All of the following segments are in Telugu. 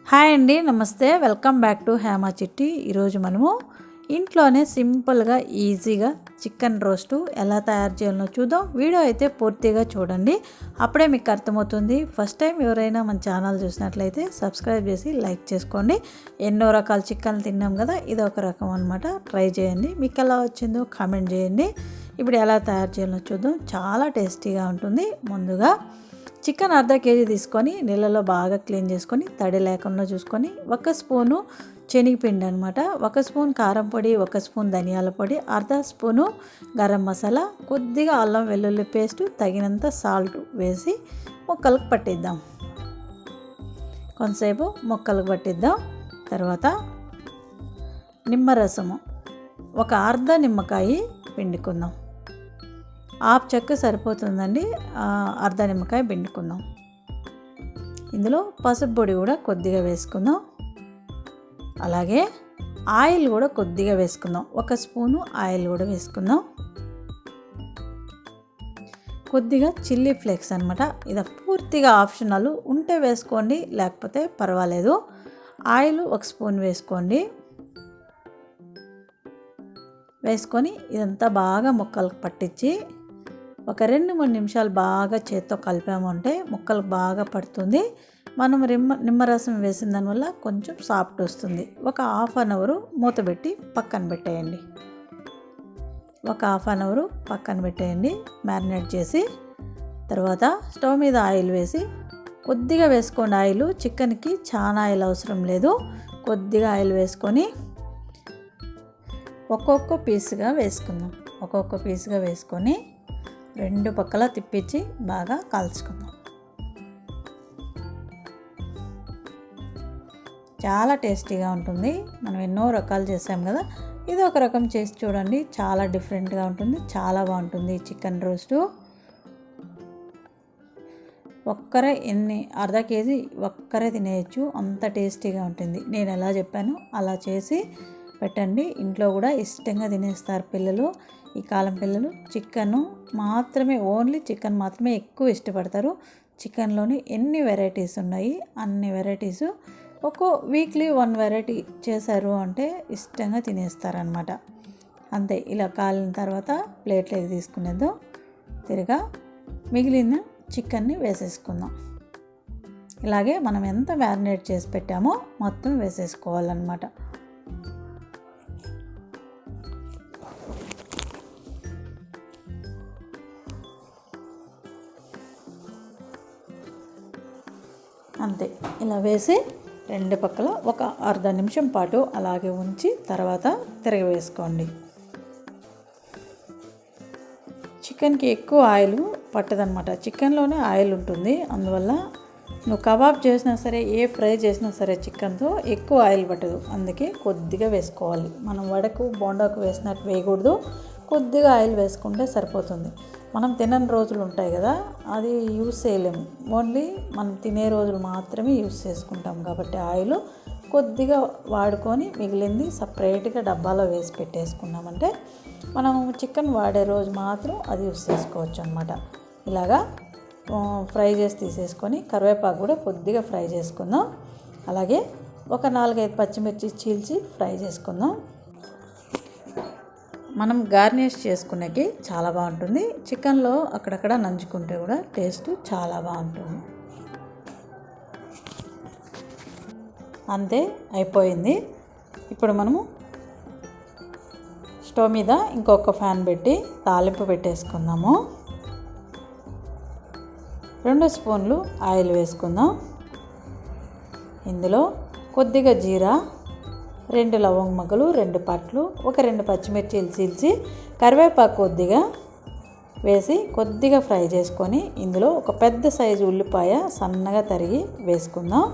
హాయ్ అండి, నమస్తే. వెల్కమ్ బ్యాక్ టు హేమ చిట్టి. ఈరోజు మనము ఇంట్లోనే సింపుల్గా ఈజీగా చికెన్ రోస్టు ఎలా తయారు చేయాలో చూద్దాం. వీడియో అయితే పూర్తిగా చూడండి, అప్పుడే మీకు అర్థమవుతుంది. ఫస్ట్ టైం ఎవరైనా మన ఛానల్ చూసినట్లయితే సబ్స్క్రైబ్ చేసి లైక్ చేసుకోండి. ఎన్నో రకాల చికెన్ తిన్నాం కదా, ఇది ఒక రకం అనమాట. ట్రై చేయండి, మీకు ఎలా వచ్చిందో కామెంట్ చేయండి. ఇప్పుడు ఎలా తయారు చేయాలో చూద్దాం. చాలా టేస్టీగా ఉంటుంది. ముందుగా చికెన్ అర్ధ కేజీ తీసుకొని నీళ్ళలో బాగా క్లీన్ చేసుకొని తడి లేకుండా చూసుకొని 1 స్పూను శనగపిండి అనమాట, 1 స్పూన్ కారం పొడి, 1 స్పూన్ ధనియాల పొడి, అర్ధ స్పూను గరం మసాలా, కొద్దిగా అల్లం వెల్లుల్లి పేస్ట్, తగినంత సాల్ట్ వేసి ముక్కలకు పట్టిద్దాం. కొంతసేపు ముక్కలకు పట్టిద్దాం. తర్వాత నిమ్మరసము ఒక అర్ధ నిమ్మకాయ పిండుకుందాం. హాఫ్ చెక్క సరిపోతుందండి, అర్ధ నిమ్మకాయ పిండుకుందాం. ఇందులో పసుపు పొడి కూడా కొద్దిగా వేసుకుందాం. అలాగే ఆయిల్ కూడా కొద్దిగా వేసుకుందాం. 1 స్పూను ఆయిల్ కూడా వేసుకుందాం. కొద్దిగా చిల్లీ ఫ్లేక్స్ అనమాట, ఇది పూర్తిగా ఆప్షనల్, ఉంటే వేసుకోండి లేకపోతే పర్వాలేదు. ఆయిల్ 1 స్పూన్ వేసుకోండి. వేసుకొని ఇదంతా బాగా ముక్కలకు పట్టించి ఒక 2-3 నిమిషాలు బాగా చేత్తో కలిపామంటే ముక్కలకు బాగా పడుతుంది. మనం నిమ్మరసం వేసిన దానివల్ల కొంచెం సాఫ్ట్ వస్తుంది. ఒక హాఫ్ అన్ అవర్ మూత పెట్టి పక్కన పెట్టేయండి. ఒక హాఫ్ అన్ అవర్ పక్కన పెట్టేయండి మ్యారినేట్ చేసి. తర్వాత స్టవ్ మీద ఆయిల్ వేసి కొద్దిగా వేసుకోండి. ఆయిల్ చికెన్కి చాలా ఆయిల్ అవసరం లేదు, కొద్దిగా ఆయిల్ వేసుకొని ఒక్కొక్క పీస్గా వేసుకుందాం. ఒక్కొక్క పీస్గా వేసుకొని 2 పక్కల తిప్పించి బాగా కాల్చుకుందాం. చాలా టేస్టీగా ఉంటుంది. మనం ఎన్నో రకాలు చేసాం కదా, ఇది ఒక రకం చేసి చూడండి. చాలా డిఫరెంట్గా ఉంటుంది, చాలా బాగుంటుంది చికెన్ రోస్టు. ఒక్కరే అర్ధ కేజీ ఒక్కరే తినేయచ్చు, అంత టేస్టీగా ఉంటుంది. నేను ఎలా చెప్పానో అలా చేసి పెట్టండి. ఇంట్లో కూడా ఇష్టంగా తినేస్తారు పిల్లలు. ఈ కాలం పిల్లలు చికెన్ మాత్రమే, ఓన్లీ చికెన్ మాత్రమే ఎక్కువ ఇష్టపడతారు. చికెన్లోని ఎన్ని వెరైటీస్ ఉన్నాయి, అన్ని వెరైటీస్. వీక్లీ 1 వెరైటీ చేశారు అంటే ఇష్టంగా తినేస్తారనమాట. అంతే. ఇలా కాలిన తర్వాత ప్లేట్లోకి తీసుకునేద్దాం. తిరగా మిగిలిన చికెన్ని వేసేసుకుందాం. ఇలాగే మనం ఎంత మ్యారినేట్ చేసి పెట్టామో మొత్తం వేసేసుకోవాలన్నమాట. అంతే. ఇలా వేసి 2 పక్కల ఒక అర్ధ నిమిషం పాటు అలాగే ఉంచి తర్వాత తిరగవేసుకోండి. చికెన్కి ఎక్కువ ఆయిల్ పట్టదనమాట, చికెన్లోనే ఆయిల్ ఉంటుంది. అందువల్ల నువ్వు కబాబ్ చేసినా సరే, ఏ ఫ్రై చేసినా సరే చికెన్తో ఎక్కువ ఆయిల్ పట్టదు. అందుకే కొద్దిగా వేసుకోవాలి. మనం వడకు బోండాకు వేసినట్టు వేయకూడదు, కొద్దిగా ఆయిల్ వేసుకుంటే సరిపోతుంది. మనం తినని రోజులు ఉంటాయి కదా, అది యూస్ చేయలేము. ఓన్లీ మనం తినే రోజులు మాత్రమే యూస్ చేసుకుంటాం కాబట్టి ఆయిల్ కొద్దిగా వాడుకొని మిగిలింది సపరేట్గా డబ్బాలో వేసి పెట్టేసుకున్నామంటే మనం చికెన్ వాడే రోజు మాత్రం అది యూస్ చేసుకోవచ్చు అనమాట. ఇలాగా ఫ్రై చేసి తీసేసుకొని కరివేపాకు కూడా కొద్దిగా ఫ్రై చేసుకుందాం. అలాగే ఒక 4-5 పచ్చిమిర్చి చీల్చి ఫ్రై చేసుకుందాం. మనం గార్నిష్ చేసుకునేకి చాలా బాగుంటుంది. చికెన్లో అక్కడక్కడ నంచుకుంటే కూడా టేస్ట్ చాలా బాగుంటుంది. అంతే, అయిపోయింది. ఇప్పుడు మనము స్టవ్ మీద ఇంకొక ఫ్యాన్ పెట్టి తాలింపు పెట్టేసుకుందాము. 2 స్పూన్లు ఆయిల్ వేసుకుందాం. ఇందులో కొద్దిగా జీరా, 2 లవంగ మొగ్గలు, 2 పట్లు, ఒక 2 పచ్చిమిర్చీలు చీల్చి, కరివేపాకు కొద్దిగా వేసి కొద్దిగా ఫ్రై చేసుకొని ఇందులో ఒక పెద్ద సైజు ఉల్లిపాయ సన్నగా తరిగి వేసుకుందాం.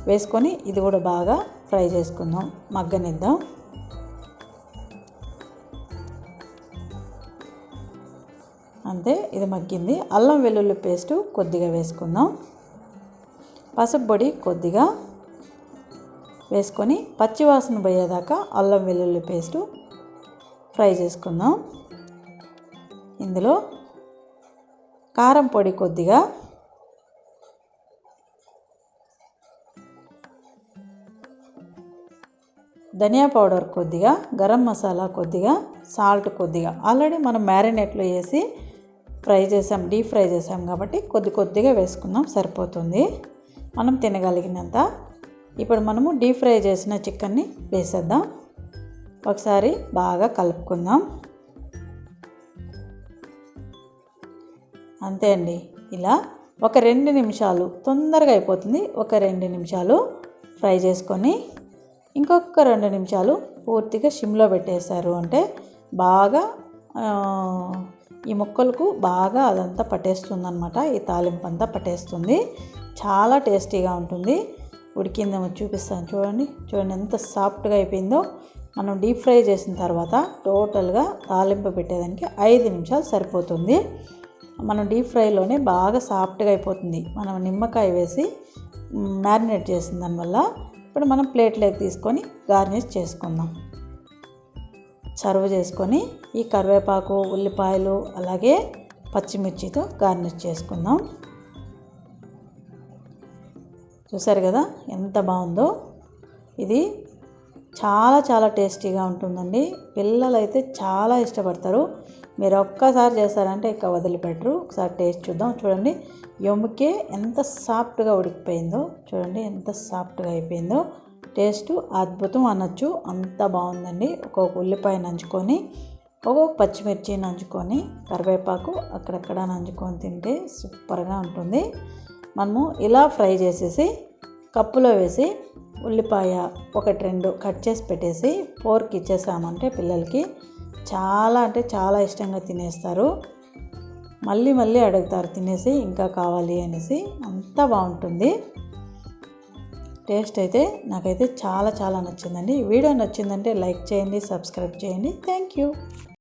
వేసుకొని ఇది కూడా బాగా ఫ్రై చేసుకుందాం, మగ్గనిద్దాం. అంతే, ఇది మగ్గింది. అల్లం వెల్లుల్లి పేస్టు కొద్దిగా వేసుకుందాం. పసుపు పొడి కొద్దిగా వేసుకొని పచ్చివాసన పోయేదాకా అల్లం వెల్లుల్లి పేస్టు ఫ్రై చేసుకుందాం. ఇందులో కారం పొడి కొద్దిగా, ధనియా పౌడర్ కొద్దిగా, గరం మసాలా కొద్దిగా, సాల్ట్ కొద్దిగా. ఆల్రెడీ మనం మ్యారినేట్లో వేసి డీప్ ఫ్రై చేసాం కాబట్టి కొద్దిగా వేసుకుందాం, సరిపోతుంది మనం తినగలిగినంత. ఇప్పుడు మనము డీప్ ఫ్రై చేసిన చికెన్ని వేసేద్దాం. ఒకసారి బాగా కలుపుకుందాం. అంతే అండి. ఇలా ఒక 2 నిమిషాలు, తొందరగా అయిపోతుంది, ఒక 2 నిమిషాలు ఫ్రై చేసుకొని ఇంకొక 2 నిమిషాలు పూర్తిగా సిమ్లో పెట్టేశారు అంటే బాగా ఈ ముక్కలకు బాగా అదంతా పట్టేస్తుంది అనమాట. ఈ తాలింపు అంతా పట్టేస్తుంది. చాలా టేస్టీగా ఉంటుంది. ఉడికిందేమో చూపిస్తాను చూడండి. ఎంత సాఫ్ట్గా అయిపోయిందో. మనం డీప్ ఫ్రై చేసిన తర్వాత టోటల్గా తాలింపు పెట్టేదానికి 5 నిమిషాలు సరిపోతుంది. మనం డీప్ ఫ్రైలోనే బాగా సాఫ్ట్గా అయిపోతుంది. మనం నిమ్మకాయ వేసి మ్యారినేట్ చేసిన దానివల్ల. ఇప్పుడు మనం ప్లేట్లోకి తీసుకొని గార్నిష్ చేసుకుందాం. సర్వ్ చేసుకొని ఈ కరివేపాకు, ఉల్లిపాయలు అలాగే పచ్చిమిర్చితో గార్నిష్ చేసుకుందాం. చూసారు కదా ఎంత బాగుందో. ఇది చాలా టేస్టీగా ఉంటుందండి. పిల్లలైతే చాలా ఇష్టపడతారు. మీరు ఒక్కసారి చేస్తారంటే ఇక వదిలిపెట్టరు. ఒకసారి టేస్ట్ చూద్దాం. చూడండి, ఎముకే ఎంత సాఫ్ట్గా ఉడికిపోయిందో. చూడండి ఎంత సాఫ్ట్గా అయిపోయిందో. టేస్ట్ అద్భుతం అనొచ్చు, అంత బాగుందండి. ఒక్కొక్క ఉల్లిపాయ నంచుకొని, ఒక్కొక్క పచ్చిమిర్చి నంచుకొని, కరివేపాకు అక్కడక్కడ నంచుకొని తింటే సూపర్గా ఉంటుంది. మనము ఇలా ఫ్రై చేసేసి కప్పులో వేసి ఉల్లిపాయ 1-2 కట్ చేసి పెట్టేసి పోర్క్ ఇచ్చేసామంటే పిల్లలకి చాలా అంటే చాలా ఇష్టంగా తినేస్తారు. మళ్ళీ అడుగుతారు తినేసి ఇంకా కావాలి అనేసి. అంత బాగుంటుంది. టేస్ట్ అయితే నాకైతే చాలా నచ్చిందండి. వీడియో నచ్చిందంటే లైక్ చేయండి, సబ్స్క్రైబ్ చేయండి. Thank you.